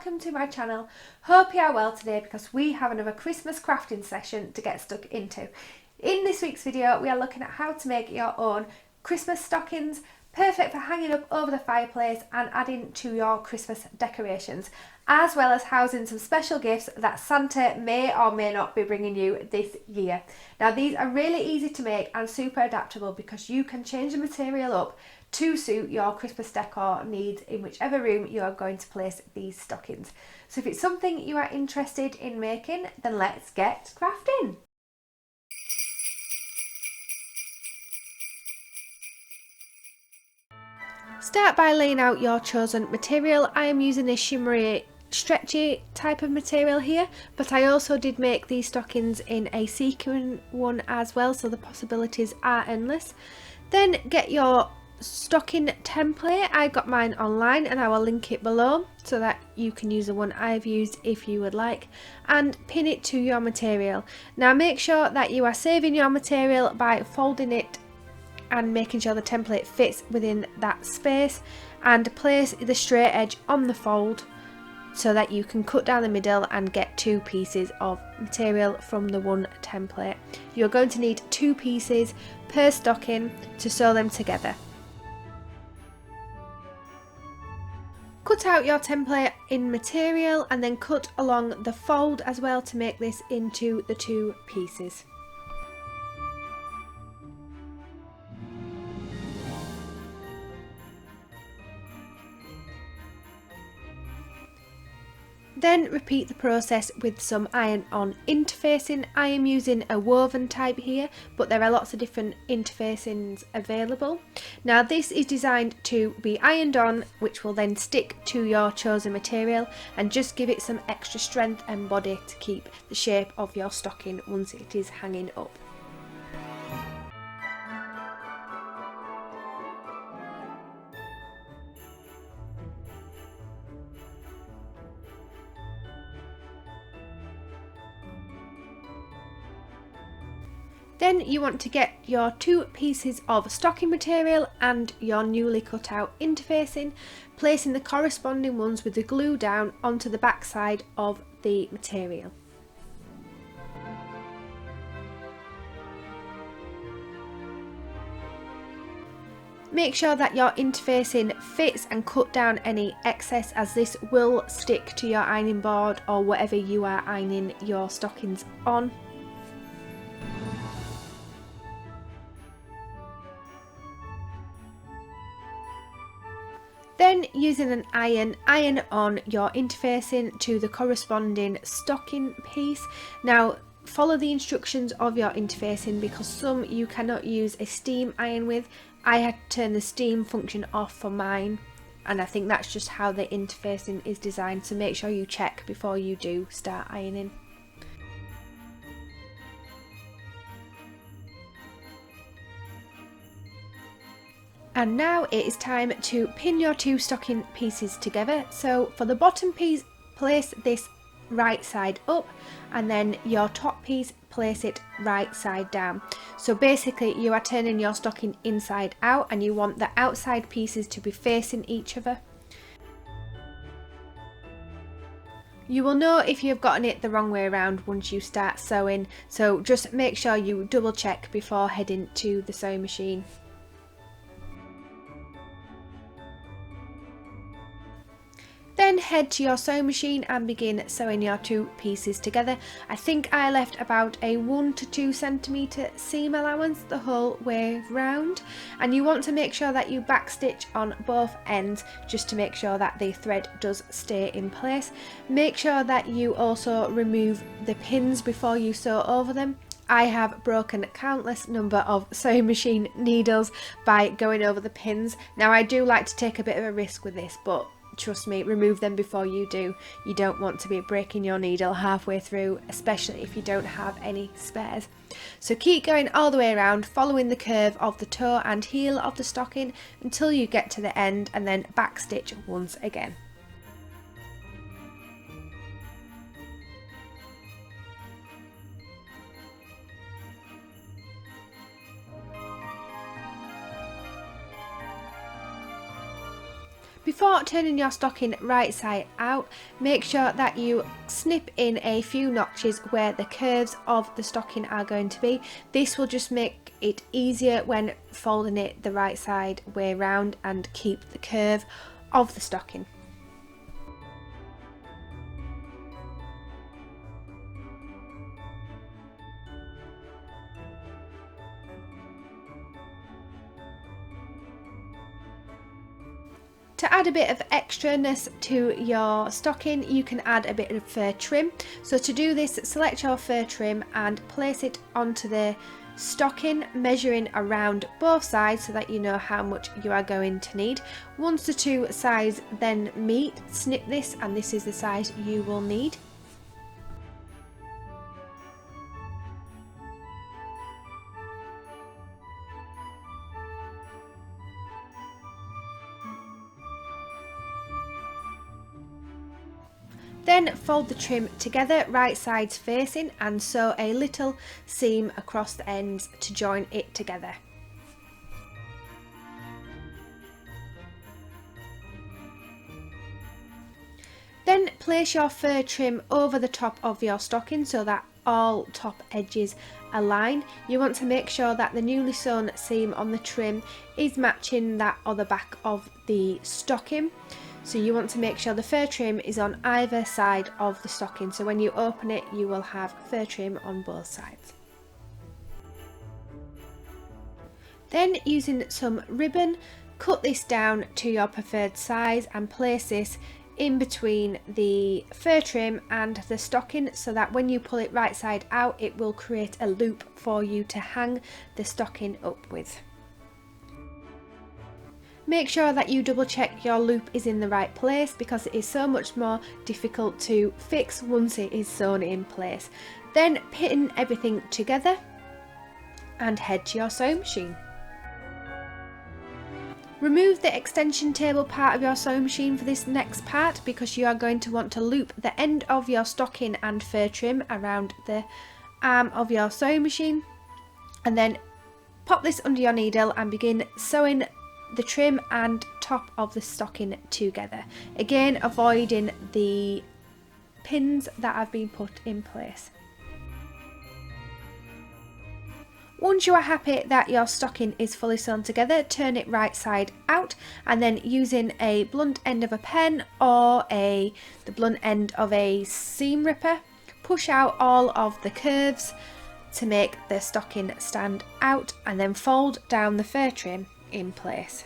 welcome to my channel. Hope you are well today because we have another Christmas crafting session to get stuck into. In this week's video we are looking at how to make your own Christmas stockings, perfect for hanging up over the fireplace and adding to your Christmas decorations, as well as housing some special gifts that Santa may or may not be bringing you this year. Now these are really easy to make and super adaptable because you can change the material up to suit your Christmas decor needs in whichever room you are going to place these stockings. So if it's something you are interested in making, then let's get crafting. Start by laying out your chosen material. I am using a shimmery stretchy type of material here, but I also did make these stockings in a sequin one as well, so the possibilities are endless. Then get your stocking template. I got mine online and I will link it below so that you can use the one I've used if you would like, and pin it to your material. Now make sure that you are saving your material by folding it and making sure the template fits within that space, and place the straight edge on the fold so that you can cut down the middle and get two pieces of material from the one template. You're going to need two pieces per stocking to sew them together. Cut out your template in material and then cut along the fold as well to make this into the two pieces. Then repeat the process with some iron-on interfacing. I am using a woven type here, but there are lots of different interfacings available. Now this is designed to be ironed on, which will then stick to your chosen material and just give it some extra strength and body to keep the shape of your stocking once it is hanging up. Then you want to get your two pieces of stocking material and your newly cut out interfacing, placing the corresponding ones with the glue down onto the back side of the material. Make sure that your interfacing fits and cut down any excess, as this will stick to your ironing board or whatever you are ironing your stockings on. Then using an iron on your interfacing to the corresponding stocking piece. Now follow the instructions of your interfacing because some you cannot use a steam iron with. I had to turn the steam function off for mine, and I think that's just how the interfacing is designed, so make sure you check before you do start ironing. And now it is time to pin your two stocking pieces together. So for the bottom piece, place this right side up, and then your top piece, place it right side down. So basically you are turning your stocking inside out and you want the outside pieces to be facing each other. You will know if you've gotten it the wrong way around once you start sewing, so just make sure you double check before heading to the sewing machine. Then head to your sewing machine and begin sewing your two pieces together. I think I left about a 1 to 2 centimetre seam allowance the whole way round, and you want to make sure that you backstitch on both ends just to make sure that the thread does stay in place. Make sure that you also remove the pins before you sew over them. I have broken countless number of sewing machine needles by going over the pins. Now I do like to take a bit of a risk with this, but trust me, remove them before you do. You don't want to be breaking your needle halfway through, especially if you don't have any spares. So keep going all the way around, following the curve of the toe and heel of the stocking until you get to the end, and then backstitch once again. Before turning your stocking right side out, make sure that you snip in a few notches where the curves of the stocking are going to be. This will just make it easier when folding it the right side way round and keep the curve of the stocking. To add a bit of extraness to your stocking, you can add a bit of fur trim. So to do this, select your fur trim and place it onto the stocking, measuring around both sides so that you know how much you are going to need. Once the two sides then meet, snip this, and this is the size you will need. Then fold the trim together, right sides facing, and sew a little seam across the ends to join it together. Then place your fur trim over the top of your stocking so that all top edges align. You want to make sure that the newly sewn seam on the trim is matching that on the back of the stocking. So you want to make sure the fur trim is on either side of the stocking, so when you open it you will have fur trim on both sides. Then using some ribbon, cut this down to your preferred size and place this in between the fur trim and the stocking so that when you pull it right side out it will create a loop for you to hang the stocking up with. Make sure that you double check your loop is in the right place because it is so much more difficult to fix once it is sewn in place. Then pin everything together and head to your sewing machine. Remove the extension table part of your sewing machine for this next part because you are going to want to loop the end of your stocking and fur trim around the arm of your sewing machine, and then pop this under your needle and begin sewing the trim and top of the stocking together, again avoiding the pins that have been put in place. Once you are happy that your stocking is fully sewn together, turn it right side out and then using a blunt end of a pen or the blunt end of a seam ripper, push out all of the curves to make the stocking stand out and then fold down the fur trim in place.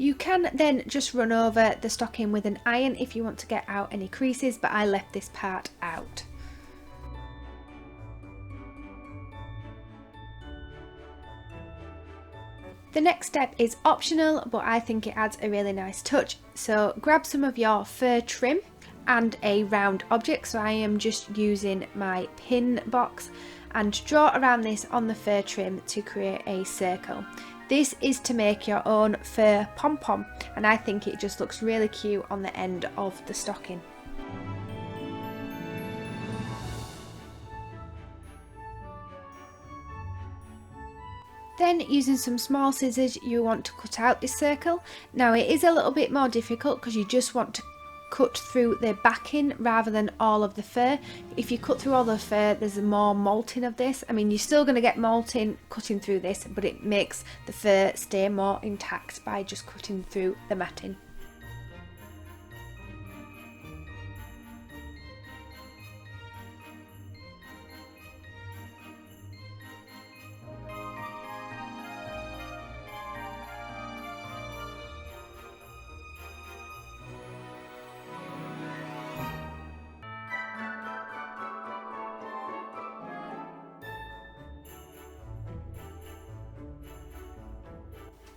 You can then just run over the stocking with an iron if you want to get out any creases, but I left this part out. The next step is optional, but I think it adds a really nice touch. So grab some of your fur trim and a round object, so I am just using my pin box, and draw around this on the fur trim to create a circle. This is to make your own fur pom-pom, and I think it just looks really cute on the end of the stocking. Then using some small scissors you want to cut out this circle. Now it is a little bit more difficult because you just want to cut through the backing rather than all of the fur. If you cut through all the fur there's more molting of this. I mean, you're still going to get molting cutting through this, but it makes the fur stay more intact by just cutting through the matting.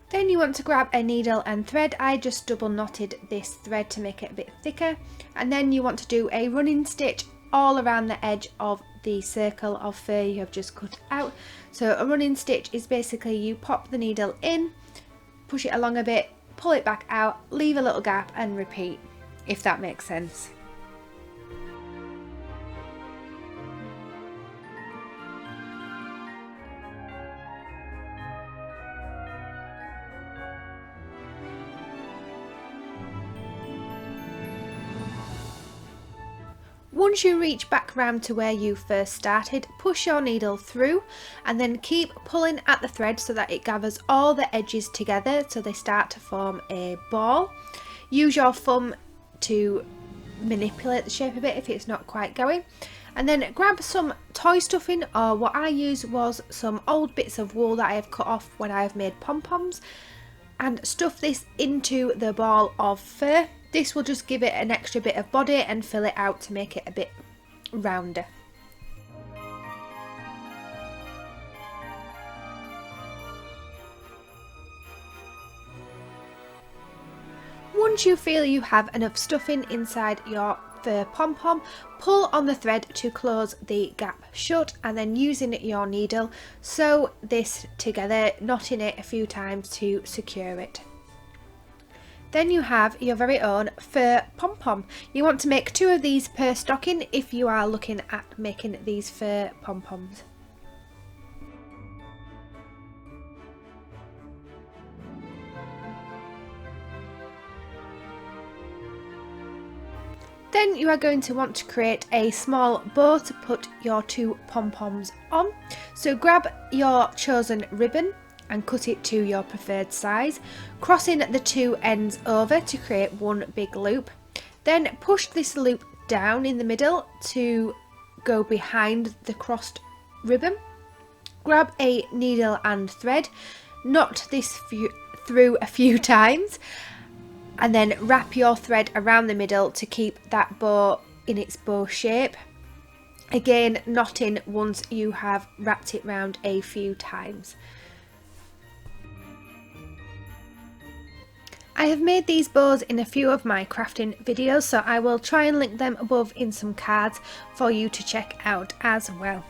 Then you want to grab a needle and thread. I just double knotted this thread to make it a bit thicker, and then you want to do a running stitch all around the edge of the circle of fur you have just cut out. So a running stitch is basically you pop the needle in, push it along a bit, pull it back out, leave a little gap and repeat, if that makes sense. Once you reach back round to where you first started, push your needle through and then keep pulling at the thread so that it gathers all the edges together so they start to form a ball. Use your thumb to manipulate the shape a bit if it's not quite going. And then grab some toy stuffing, or what I used was some old bits of wool that I have cut off when I have made pom-poms, and stuff this into the ball of fur. This will just give it an extra bit of body and fill it out to make it a bit rounder. Once you feel you have enough stuffing inside your fur pom-pom, pull on the thread to close the gap shut, and then using your needle, sew this together, knotting it a few times to secure it. Then you have your very own fur pom-pom. You want to make 2 of these per stocking if you are looking at making these fur pom-poms. Then you are going to want to create a small bow to put your 2 pom-poms on. So grab your chosen ribbon and cut it to your preferred size, crossing the 2 ends over to create one big loop. Then push this loop down in the middle to go behind the crossed ribbon. Grab a needle and thread, knot this through a few times, and then wrap your thread around the middle to keep that bow in its bow shape. Again, knotting once you have wrapped it round a few times. I have made these bows in a few of my crafting videos, so I will try and link them above in some cards for you to check out as well.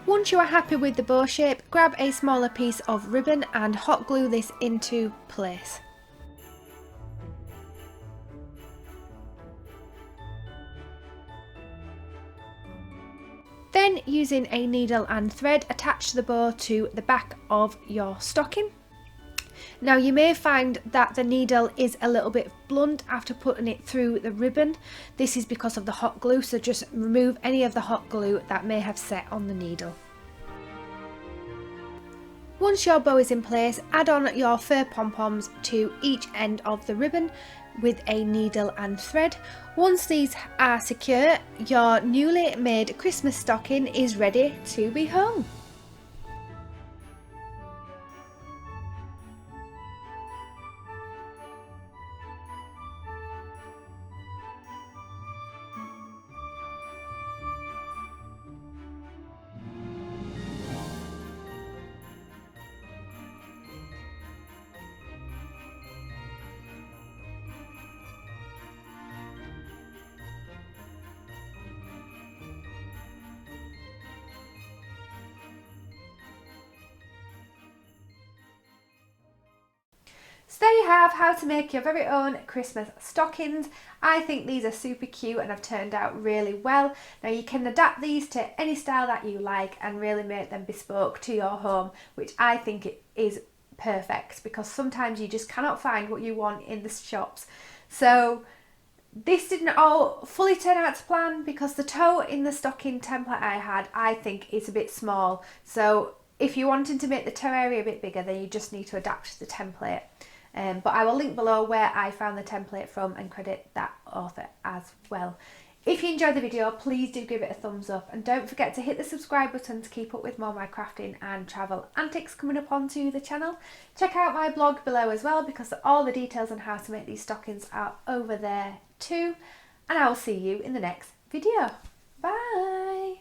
Once you are happy with the bow shape, grab a smaller piece of ribbon and hot glue this into place. Then, using a needle and thread, attach the bow to the back of your stocking. Now you may find that the needle is a little bit blunt after putting it through the ribbon. This is because of the hot glue, so just remove any of the hot glue that may have set on the needle. Once your bow is in place, add on your fur pom-poms to each end of the ribbon with a needle and thread. Once these are secure, your newly made Christmas stocking is ready to be hung. So there you have how to make your very own Christmas stockings. I think these are super cute and have turned out really well. Now you can adapt these to any style that you like and really make them bespoke to your home, which I think it is perfect because sometimes you just cannot find what you want in the shops. So this didn't all fully turn out to plan because the toe in the stocking template I had, I think is a bit small. So if you're wanting to make the toe area a bit bigger, then you just need to adapt the template. But I will link below where I found the template from and credit that author as well. If you enjoyed the video, please do give it a thumbs up and don't forget to hit the subscribe button to keep up with more of my crafting and travel antics coming up onto the channel. Check out my blog below as well because all the details on how to make these stockings are over there too. And I will see you in the next video. Bye!